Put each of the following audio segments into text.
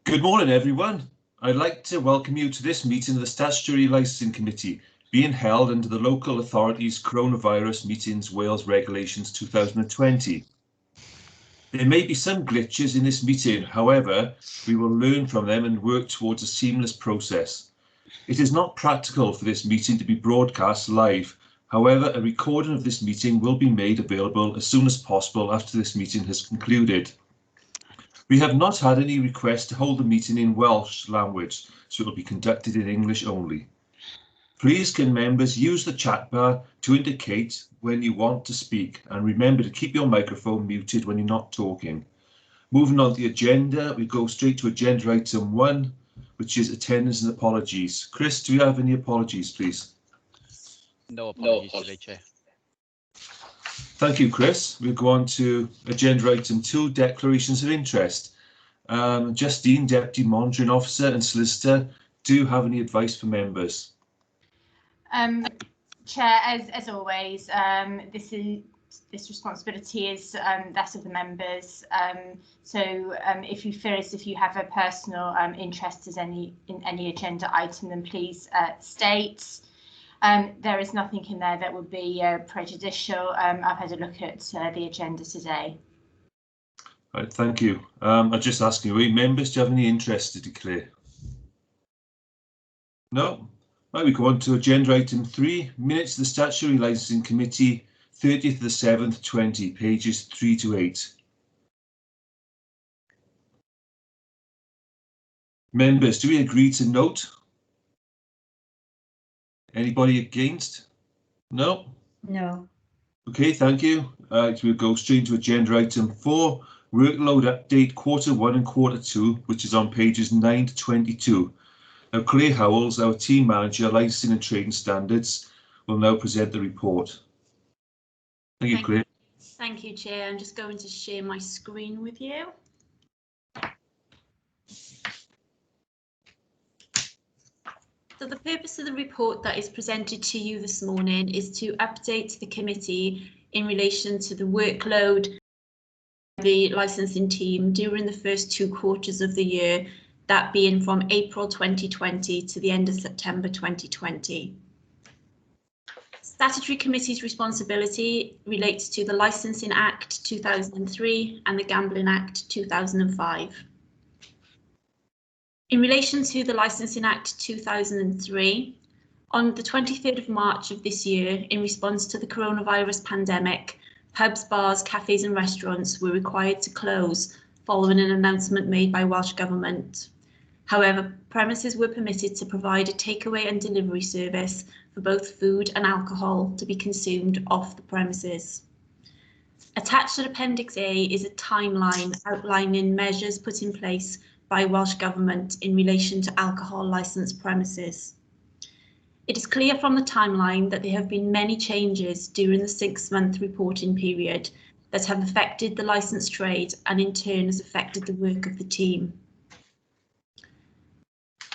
Good morning, everyone. I'd like to welcome you to this meeting of the Statutory Licensing Committee, being held under the Local Authorities Coronavirus Meetings Wales Regulations 2020. There may be some glitches in this meeting, however, we will learn from them and work towards a seamless process. It is not practical for this meeting to be broadcast live. However, a recording of this meeting will be made available as soon as possible after this meeting has concluded. We have not had any requests to hold the meeting in Welsh language, so it will be conducted in English only. Please can members use the chat bar to indicate when you want to speak, and remember to keep your microphone muted when you're not talking. Moving on to the agenda, we go straight to agenda item 1, which is attendance and apologies. Chris, do you have any apologies, please? No apologies today, Chair. Thank you, Chris. We'll go on to agenda item 2, declarations of interest. Justine, Deputy Monitoring Officer and Solicitor, do you have any advice for members? Chair, as always, this responsibility is that of the members. If you feel as if you have a personal interest in any agenda item, then please state. There is nothing in there that would be prejudicial. I've had a look at the agenda today. Right, thank you. I'm just asking you, members, do you have any interest to declare? No? Right, we go on to agenda item 3, minutes of the Statutory Licensing Committee, 30th of the 7th, 20, pages 3 to 8. Members, do we agree to note? Anybody against? No? No. Okay, thank you. We'll go straight to agenda item 4, workload update quarter 1 and quarter 2, which is on pages 9 to 22. Now, Claire Howells, our team manager, licensing and trading standards, will now present the report. Thank you, Claire. Thank you, Chair. I'm just going to share my screen with you. So the purpose of the report that is presented to you this morning is to update the committee in relation to the workload of the licensing team during the first 2 quarters of the year, that being from April 2020 to the end of September 2020. Statutory Committee's responsibility relates to the Licensing Act 2003 and the Gambling Act 2005. In relation to the Licensing Act 2003, on the 23rd of March of this year, in response to the coronavirus pandemic, pubs, bars, cafes and restaurants were required to close following an announcement made by Welsh Government. However, premises were permitted to provide a takeaway and delivery service for both food and alcohol to be consumed off the premises. Attached to Appendix A is a timeline outlining measures put in place by Welsh Government in relation to alcohol licensed premises. It is clear from the timeline that there have been many changes during the 6-month reporting period that have affected the licensed trade and in turn has affected the work of the team.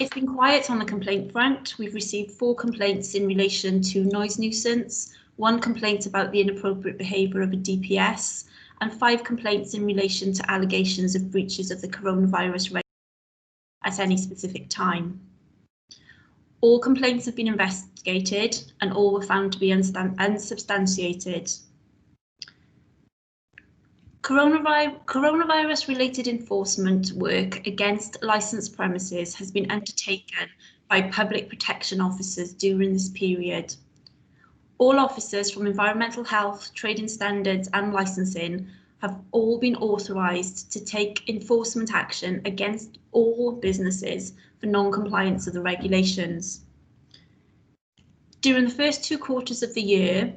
It's been quiet on the complaint front. We've received 4 complaints in relation to noise nuisance, 1 complaint about the inappropriate behaviour of a DPS, and 5 complaints in relation to allegations of breaches of the coronavirus regulations at any specific time. All complaints have been investigated and all were found to be unsubstantiated. Coronavirus related enforcement work against licensed premises has been undertaken by public protection officers during this period. All officers from environmental health, trading standards and licensing have all been authorised to take enforcement action against all businesses for non-compliance of the regulations. During the first 2 quarters of the year,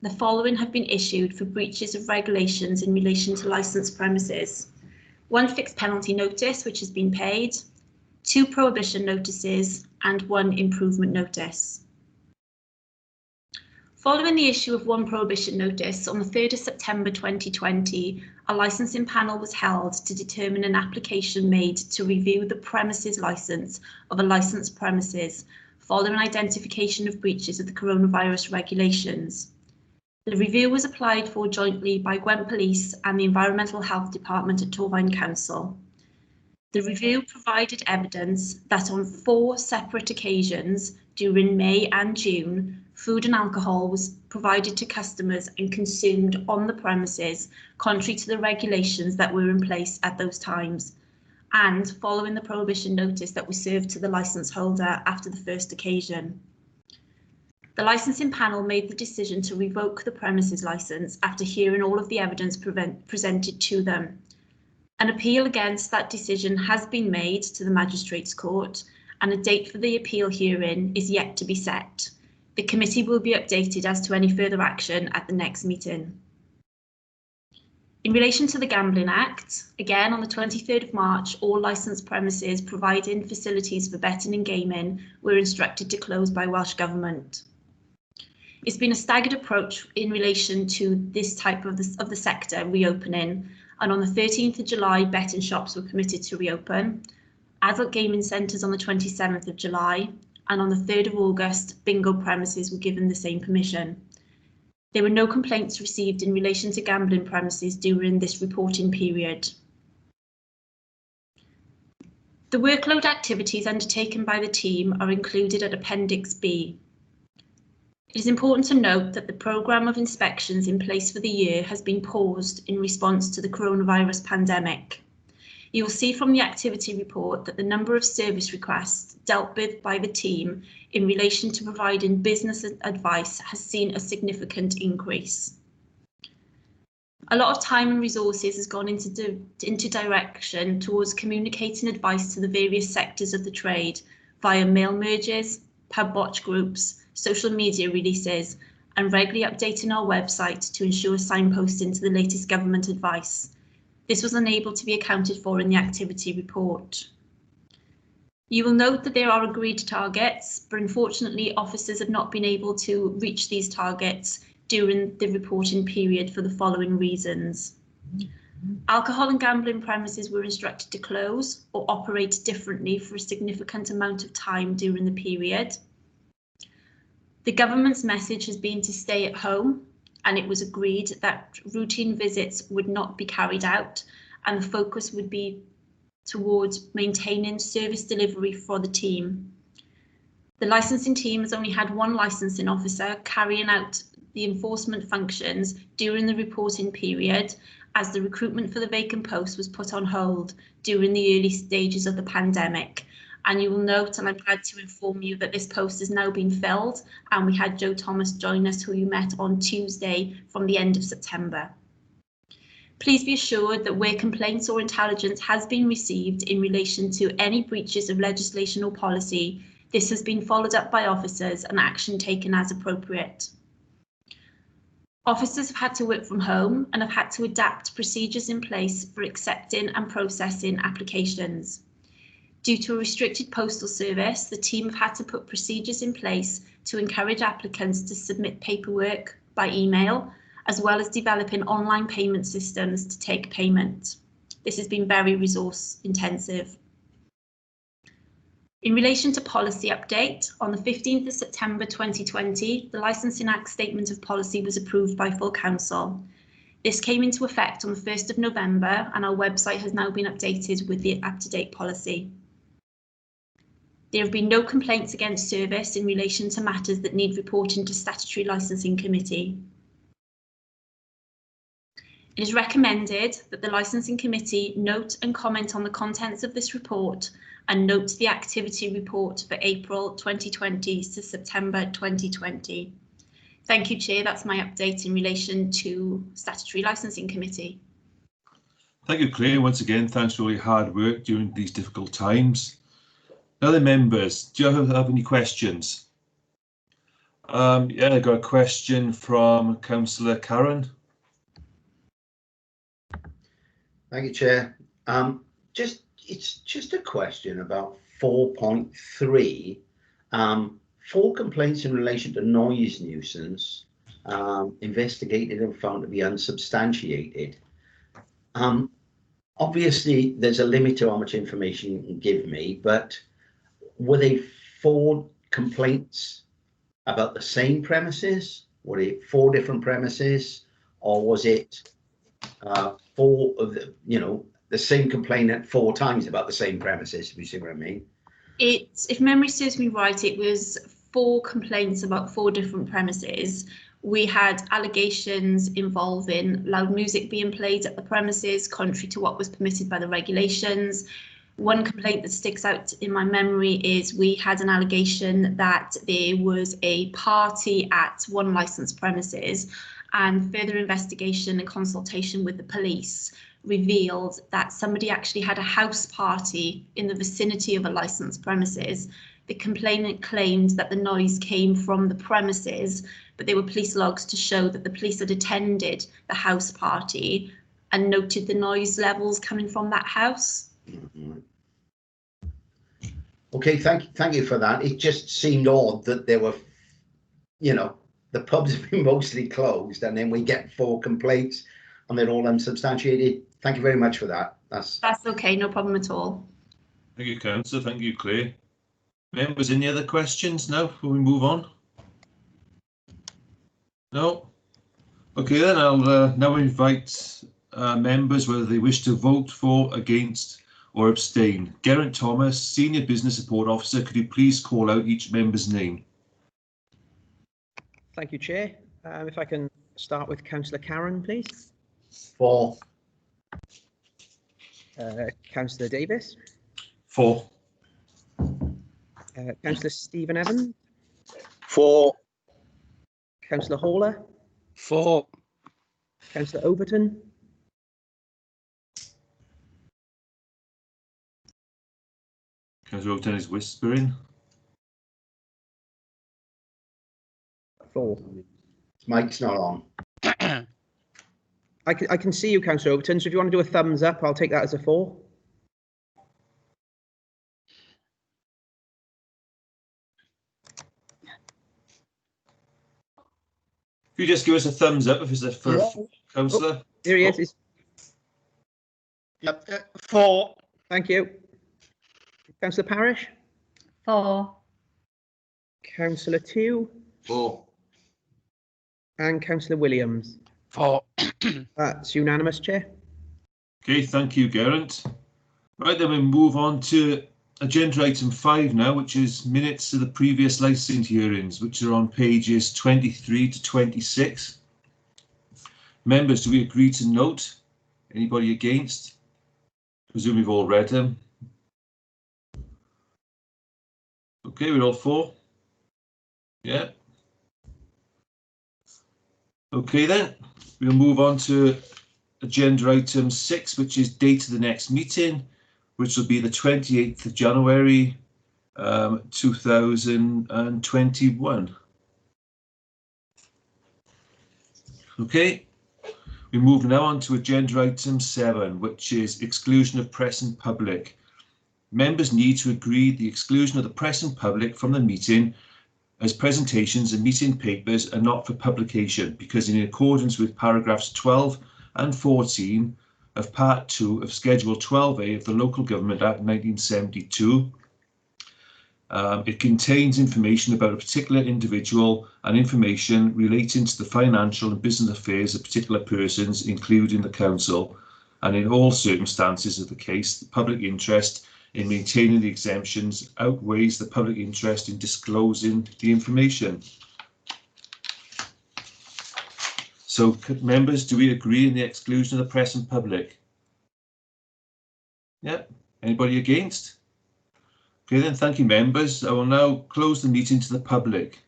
the following have been issued for breaches of regulations in relation to licensed premises. 1 fixed penalty notice, which has been paid, 2 prohibition notices and 1 improvement notice. Following the issue of 1 prohibition notice on the 3rd of September 2020, a licensing panel was held to determine an application made to review the premises licence of a licensed premises following identification of breaches of the coronavirus regulations. The review was applied for jointly by Gwent Police and the Environmental Health Department at Torfaen Council. The review provided evidence that on 4 separate occasions during May and June, food and alcohol was provided to customers and consumed on the premises, contrary to the regulations that were in place at those times, and following the prohibition notice that was served to the licence holder after the first occasion. The licensing panel made the decision to revoke the premises licence after hearing all of the evidence presented to them. An appeal against that decision has been made to the Magistrates' Court, and a date for the appeal hearing is yet to be set. The committee will be updated as to any further action at the next meeting. In relation to the Gambling Act, again on the 23rd of March, all licensed premises providing facilities for betting and gaming were instructed to close by Welsh Government. It's been a staggered approach in relation to this type of the sector reopening, and on the 13th of July, betting shops were permitted to reopen, adult gaming centres on the 27th of July, and on the 3rd of August, bingo premises were given the same permission. There were no complaints received in relation to gambling premises during this reporting period. The workload activities undertaken by the team are included at Appendix B. It is important to note that the programme of inspections in place for the year has been paused in response to the coronavirus pandemic. You will see from the activity report that the number of service requests dealt with by the team in relation to providing business advice has seen a significant increase. A lot of time and resources has gone into direction towards communicating advice to the various sectors of the trade via mail merges, pub watch groups, social media releases, and regularly updating our website to ensure signposting to the latest government advice. This was unable to be accounted for in the activity report. You will note that there are agreed targets, but unfortunately officers have not been able to reach these targets during the reporting period for the following reasons. Alcohol and gambling premises were instructed to close or operate differently for a significant amount of time during the period. The government's message has been to stay at home, and it was agreed that routine visits would not be carried out, and the focus would be towards maintaining service delivery for the team. The licensing team has only had one licensing officer carrying out the enforcement functions during the reporting period, as the recruitment for the vacant post was put on hold during the early stages of the pandemic. And you will note, and I'm glad to inform you, that this post has now been filled, and we had Joe Thomas join us, who you met on Tuesday from the end of September. Please be assured that where complaints or intelligence has been received in relation to any breaches of legislation or policy, this has been followed up by officers and action taken as appropriate. Officers have had to work from home and have had to adapt procedures in place for accepting and processing applications. Due to a restricted postal service, the team have had to put procedures in place to encourage applicants to submit paperwork by email, as well as developing online payment systems to take payment. This has been very resource intensive. In relation to policy update, on the 15th of September 2020, the Licensing Act Statement of Policy was approved by full council. This came into effect on the 1st of November, and our website has now been updated with the up-to-date policy. There have been no complaints against service in relation to matters that need reporting to Statutory Licensing Committee. It is recommended that the Licensing Committee note and comment on the contents of this report and note the activity report for April 2020 to September 2020. Thank you, Chair. That's my update in relation to Statutory Licensing Committee. Thank you, Claire. Once again, thanks for all your hard work during these difficult times. Other members, do you have any questions? Yeah, I got a question from Councillor Karen. Thank you, Chair. It's just a question about 4.3. 4 complaints in relation to noise nuisance investigated and found to be unsubstantiated. Obviously, there's a limit to how much information you can give me, but were they 4 complaints about the same premises? Were it 4 different premises, or was it 4 of the, the same complainant 4 times about the same premises, if you see what I mean. If memory serves me right, it was 4 complaints about 4 different premises. We had allegations involving loud music being played at the premises, contrary to what was permitted by the regulations. One complaint that sticks out in my memory is we had an allegation that there was a party at one licensed premises, and further investigation and consultation with the police revealed that somebody actually had a house party in the vicinity of a licensed premises. The complainant claimed that the noise came from the premises, but there were police logs to show that the police had attended the house party and noted the noise levels coming from that house. Okay, thank you for that. It just seemed odd that there were, you know, the pubs have been mostly closed, and then we get 4 complaints, and they're all unsubstantiated. Thank you very much for that. That's okay, no problem at all. Thank you, Councillor. Thank you, Claire. Members, any other questions now before we move on? No? Okay, then I'll now invite members whether they wish to vote for, against or abstain. Geraint Thomas, Senior Business Support Officer, could you please call out each member's name? Thank you, Chair. If I can start with Councillor Karen, please. for. Councillor Davis. For. Councillor Stephen Evans. For. Councillor Hawler. For. Councillor Overton. Councillor Overton is whispering. For. His mic's not on. I can see you, Councillor Overton, so if you want to do a thumbs up, I'll take that as a 4. If you just give us a thumbs up if it's a for Councillor. Oh, here he is. Yep. For. Thank you. Councillor Parish. For. Councillor Tew. For. And Councillor Williams. For. That's unanimous, Chair. Okay, thank you, Geraint. Right, then we move on to agenda item 5 now, which is minutes of the previous licensing hearings, which are on pages 23 to 26. Members, do we agree to note? Anybody against? Presume we've all read them. Okay, we're all for? Yeah. Okay then, we'll move on to agenda item 6, which is date of the next meeting, which will be the 28th of January 2021. Okay, we move now on to agenda item 7, which is exclusion of press and public. Members need to agree the exclusion of the press and public from the meeting as presentations and meeting papers are not for publication, because in accordance with paragraphs 12 and 14 of Part 2 of Schedule 12A of the Local Government Act 1972, it contains information about a particular individual and information relating to the financial and business affairs of particular persons, including the council, and in all circumstances of the case, the public interest in maintaining the exemptions outweighs the public interest in disclosing the information. So, members, do we agree in the exclusion of the press and public? Yeah. Anybody against? Okay then, thank you, members. I will now close the meeting to the public.